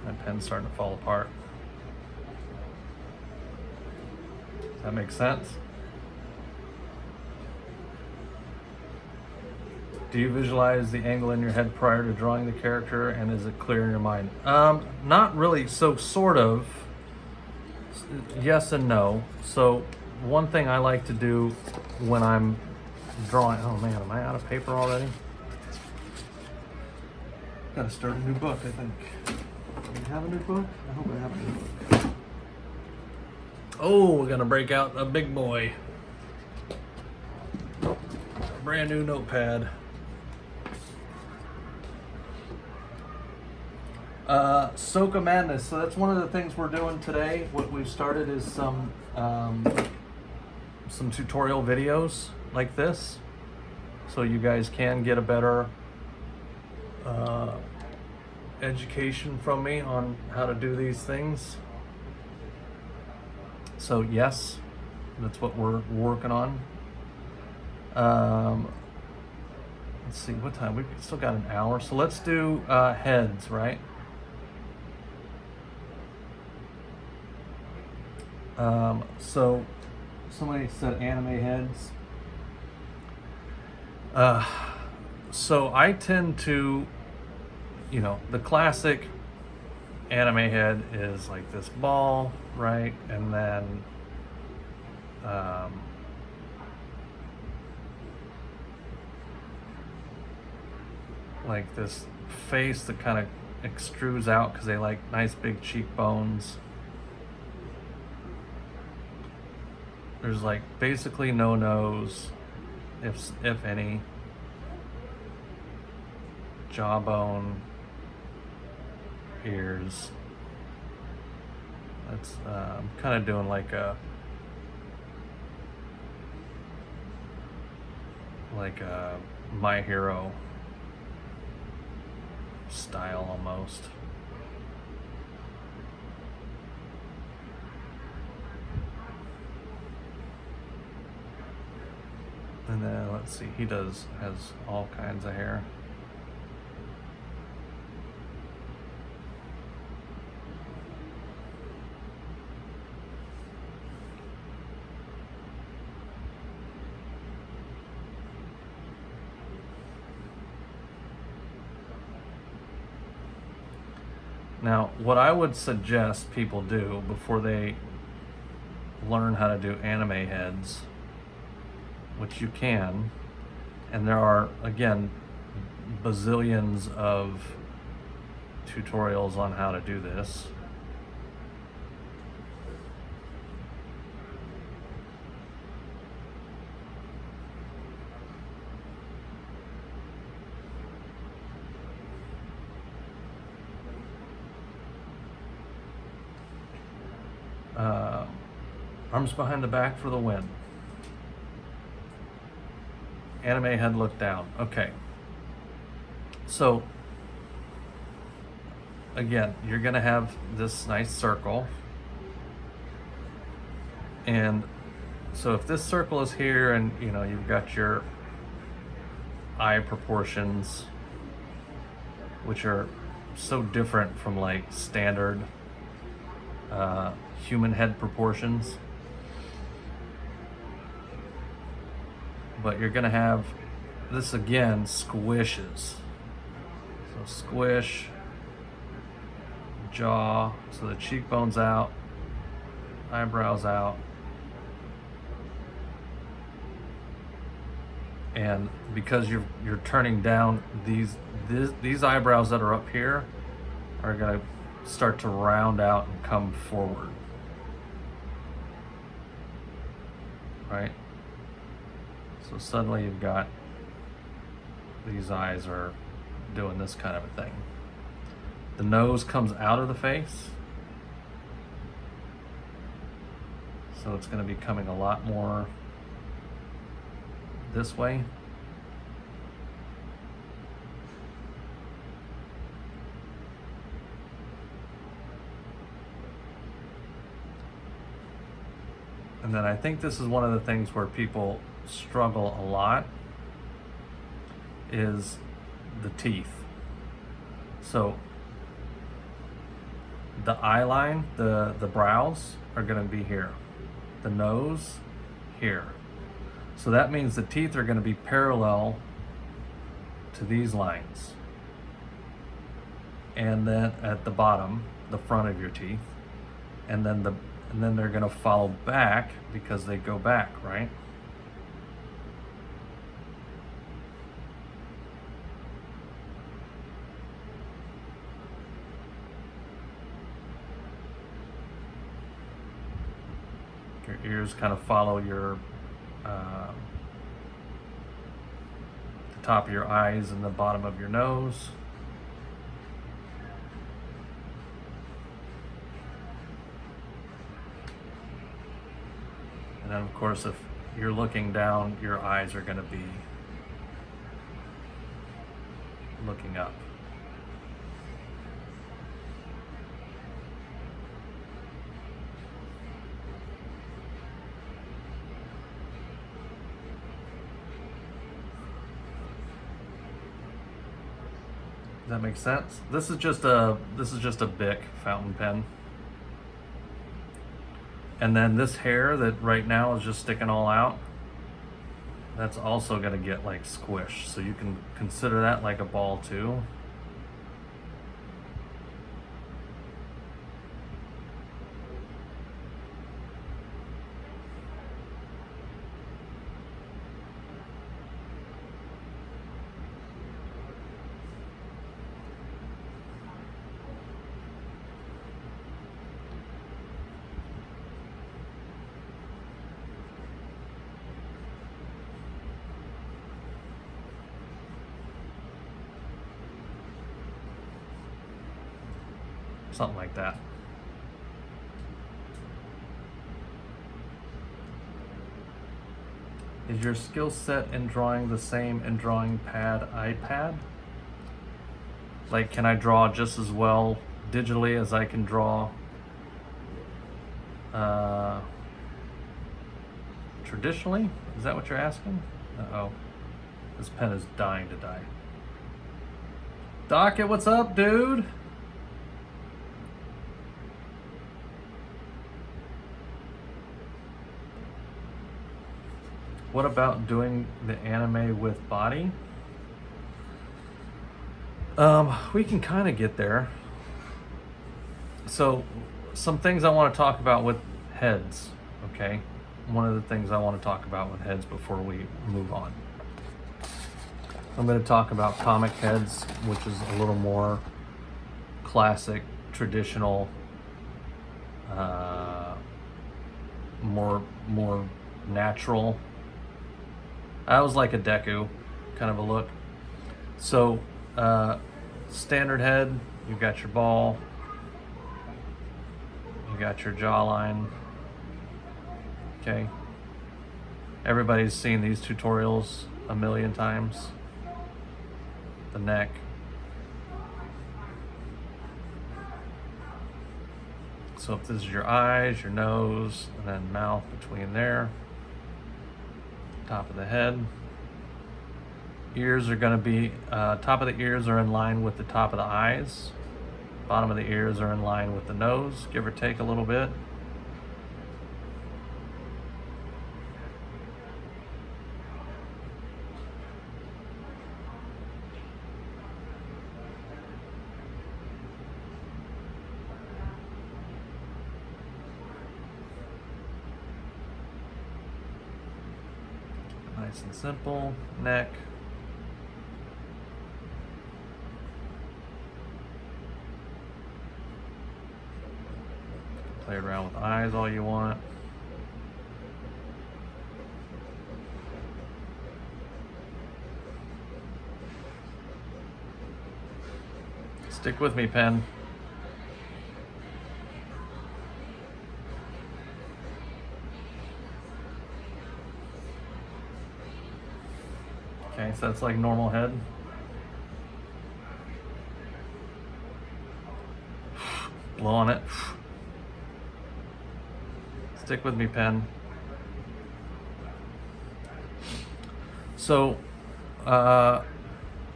My pen's starting to fall apart. Does that make sense? Do you visualize the angle in your head prior to drawing the character, and is it clear in your mind? Not really. So sort of. Yes and no. So one thing I like to do when I'm drawing, oh man, am I out of paper already? Gotta start a new book, I think. Do we have a new book? I hope I have a new book. Oh, we're gonna break out a big boy. A brand new notepad. Soka Madness. So that's one of the things we're doing today. What we've started is some tutorial videos like this, so you guys can get a better education from me on how to do these things. So yes, that's what we're working on. Let's see, what time? We've still got an hour, so let's do heads, right? So somebody said anime heads. So I tend to, you know, the classic anime head is like this ball, right? And then like this face that kind of extrudes out because they like nice big cheekbones. There's like basically no nose, if any. Jawbone, ears. That's I'm kind of doing like a My Hero style almost. And then let's see, he has all kinds of hair. Now, what I would suggest people do before they learn how to do anime heads, which you can, and there are, again, bazillions of tutorials on how to do this. Arms behind the back for the win. Anime head look down. Okay. So, again, you're going to have this nice circle. And so if this circle is here and, you know, you've got your eye proportions, which are so different from like standard human head proportions. But you're gonna have this again squishes. So squish, jaw, so the cheekbones out, eyebrows out. And because you're turning down, these eyebrows that are up here are gonna start to round out and come forward. Right? So suddenly you've got these eyes are doing this kind of a thing. The nose comes out of the face. So it's going to be coming a lot more this way. And then I think this is one of the things where people struggle a lot is the teeth. So the eye line, the brows are going to be here. The nose, here. So that means the teeth are going to be parallel to these lines. And then at the bottom, the front of your teeth. And then they're going to follow back because they go back, right? Your ears kind of follow your the top of your eyes and the bottom of your nose. And then of course, if you're looking down, your eyes are going to be looking up. Does that make sense? This is just a Bic fountain pen. And then this hair that right now is just sticking all out, that's also going to get like squished. So you can consider that like a ball too. Something like that. Is your skill set in drawing the same in drawing pad iPad? Like, can I draw just as well digitally as I can draw traditionally? Is that what you're asking? Uh-oh. This pen is dying to die. Docket, what's up, dude? What about doing the anime with body? We can kind of get there. So, some things I want to talk about with heads, okay? One of the things I want to talk about with heads before we move on. I'm going to talk about comic heads, which is a little more classic, traditional, more natural. I was like a Deku kind of a look. So, standard head, you've got your ball, you got your jawline. Okay. Everybody's seen these tutorials a million times. The neck. So if this is your eyes, your nose, and then mouth between there. Top of the head. Ears are going to be, top of the ears are in line with the top of the eyes. Bottom of the ears are in line with the nose, give or take a little bit. Nice and simple. Neck. Play around with eyes all you want. Stick with me, pen. Okay, so that's like normal head. Blow on it. Stick with me, pen. So,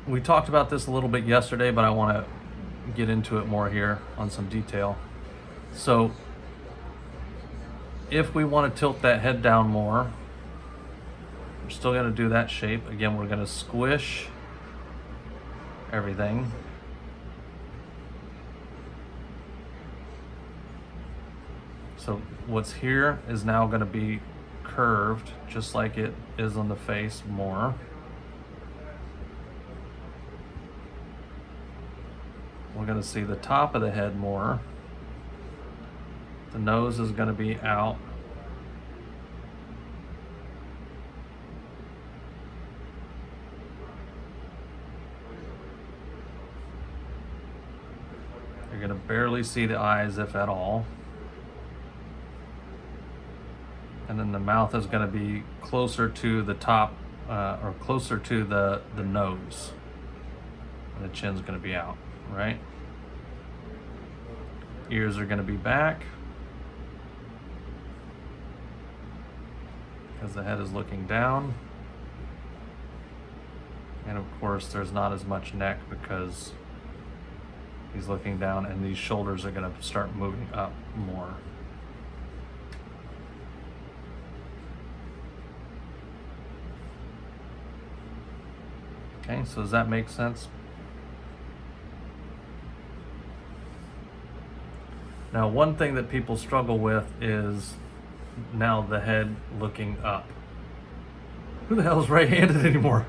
we talked about this a little bit yesterday, but I want to get into it more here on some detail. So if we want to tilt that head down more, we're still going to do that shape. Again, we're going to squish everything. So what's here is now going to be curved just like it is on the face more. We're going to see the top of the head more. The nose is going to be out. You're going to barely see the eyes, if at all. And then the mouth is going to be closer to the top, or closer to the nose. And the chin's going to be out, right? Ears are going to be back, because the head is looking down. And of course, there's not as much neck because he's looking down, and these shoulders are going to start moving up more. Okay, so does that make sense? Now, one thing that people struggle with is now the head looking up. Who the hell is right-handed anymore?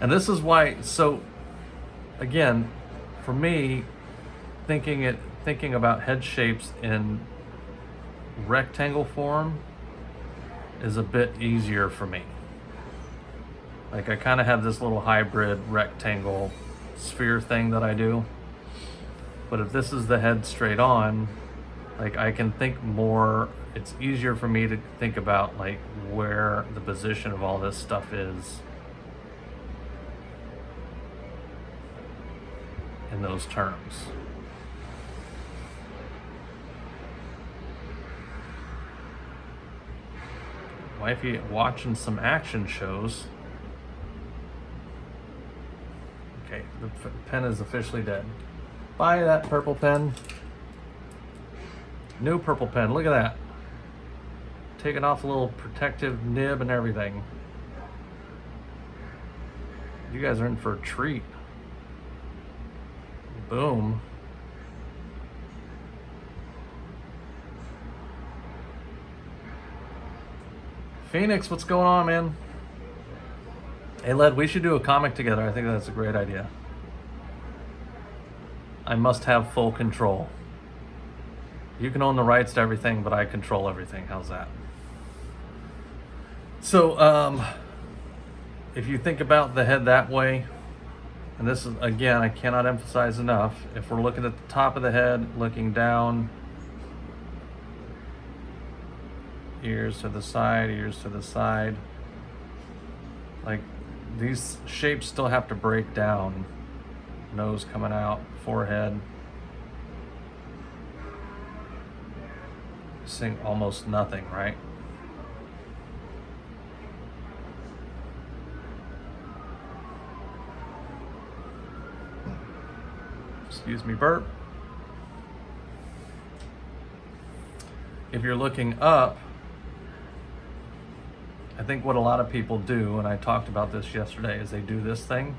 And this is why, so again, for me, thinking about head shapes in rectangle form is a bit easier for me. Like, I kind of have this little hybrid rectangle sphere thing that I do. But if this is the head straight on, like, I can think more, it's easier for me to think about like where the position of all this stuff is in those terms. Wifey watching some action shows. Okay, the pen is officially dead. Buy that purple pen. New purple pen, look at that. Taking off the little protective nib and everything. You guys are in for a treat. Boom. Phoenix, what's going on, man? Hey, Led, we should do a comic together. I think that's a great idea. I must have full control. You can own the rights to everything, but I control everything. How's that? So, if you think about the head that way, and this is, again, I cannot emphasize enough, if we're looking at the top of the head, looking down, ears to the side, like, these shapes still have to break down. Nose coming out, forehead. Seeing almost nothing, right? Excuse me, burp. If you're looking up, I think what a lot of people do, and I talked about this yesterday, is they do this thing.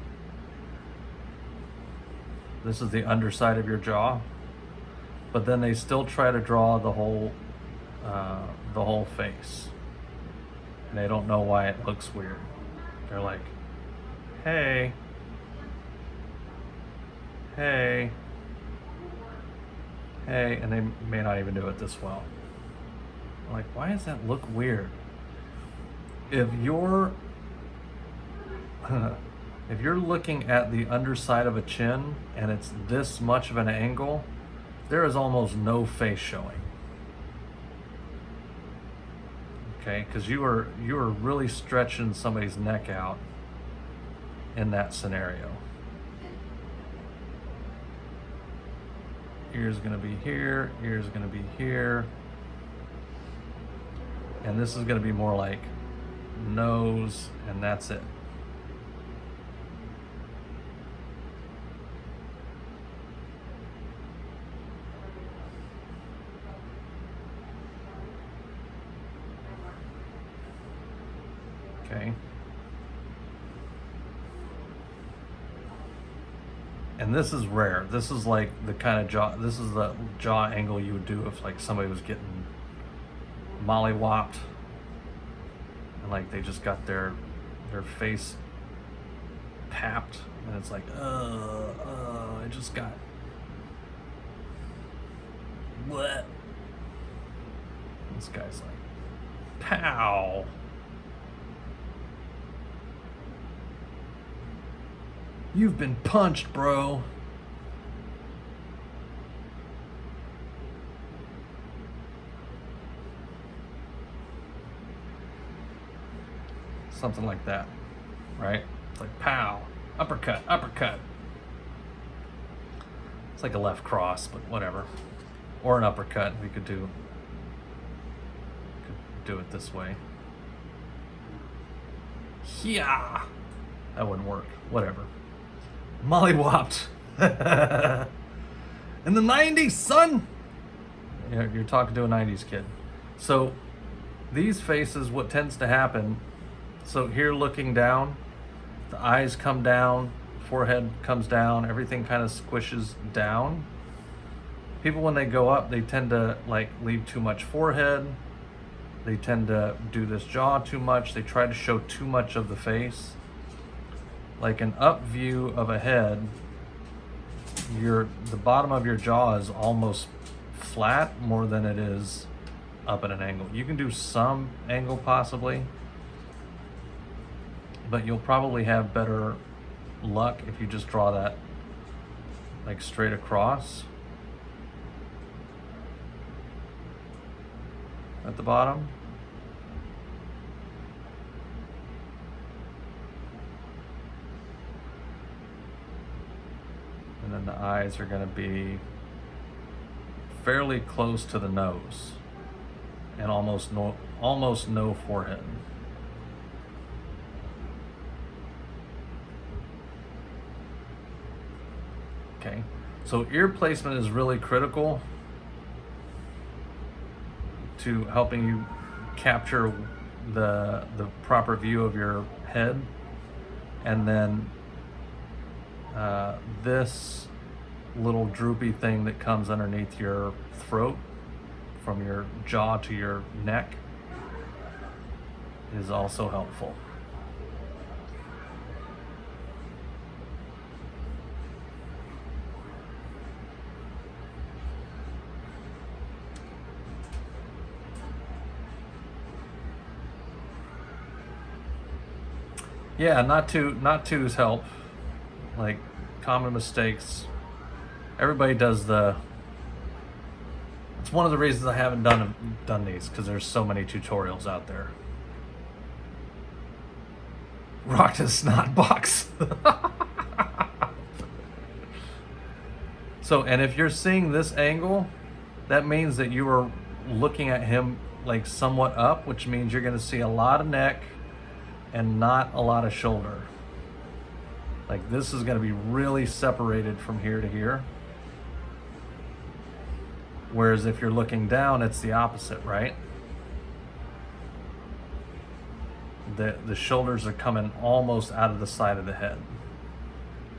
This is the underside of your jaw, but then they still try to draw the whole face. And they don't know why it looks weird. They're like, hey, and they may not even do it this well. I'm like, why does that look weird? If you're looking at the underside of a chin and it's this much of an angle, there is almost no face showing. Okay, because you are really stretching somebody's neck out in that scenario. Ear's gonna be here, ear's gonna be here, and this is gonna be more like nose, and that's it. Okay. And this is rare. This is like the kind of jaw, this is the jaw angle you would do if like somebody was getting mollywopped and like they just got their face tapped and it's like, I just got what? This guy's like, pow. You've been punched, bro. Something like that, right? It's like pow, uppercut, uppercut. It's like a left cross, but whatever. Or an uppercut, we could do it this way. Yeah, that wouldn't work, whatever. Mollywopped. In the 90s, son. You're talking to a 90s kid. So these faces, what tends to happen, so here looking down, the eyes come down, forehead comes down, everything kind of squishes down. People, when they go up, they tend to like leave too much forehead. They tend to do this jaw too much. They try to show too much of the face. Like an up view of a head, the bottom of your jaw is almost flat more than it is up at an angle. You can do some angle possibly, but you'll probably have better luck if you just draw that like straight across at the bottom. And then the eyes are going to be fairly close to the nose and almost no forehead. Okay, so ear placement is really critical to helping you capture the proper view of your head. And then this little droopy thing that comes underneath your throat from your jaw to your neck is also helpful. Yeah, not to's help. Like common mistakes. Everybody does it's one of the reasons I haven't done these, because there's so many tutorials out there. Rocked his snot box. So, and if you're seeing this angle, that means that you are looking at him like somewhat up, which means you're going to see a lot of neck and not a lot of shoulder. Like this is going to be really separated from here to here. Whereas if you're looking down, it's the opposite, right? The shoulders are coming almost out of the side of the head.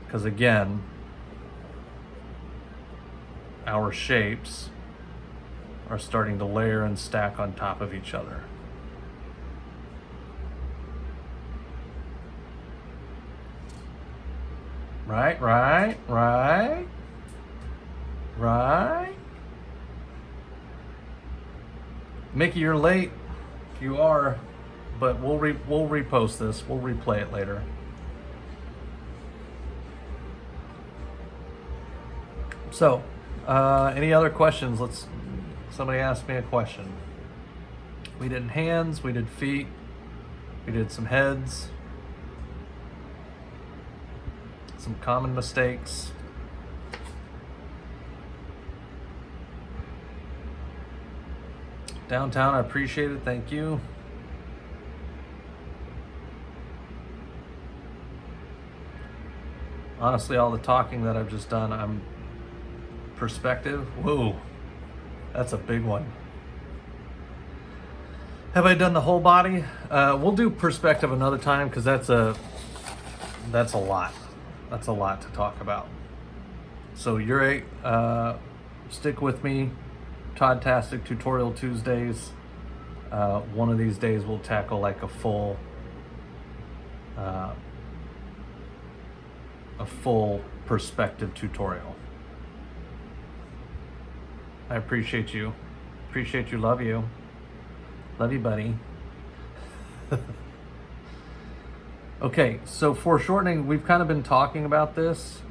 Because again, our shapes are starting to layer and stack on top of each other. Right. Mickey, you're late. You are, but we'll repost this. We'll replay it later. So, any other questions? Somebody asked me a question. We did hands, we did feet, we did some heads, some common mistakes. Downtown, I appreciate it. Thank you. Honestly, all the talking that I've just done, perspective. Whoa, that's a big one. Have I done the whole body? We'll do perspective another time because that's a lot. That's a lot to talk about. So you're stick with me. ToddTastic Tutorial Tuesdays. One of these days we'll tackle like a full perspective tutorial. I appreciate you. Love you. Love you, buddy. Okay, so foreshortening, we've kind of been talking about this.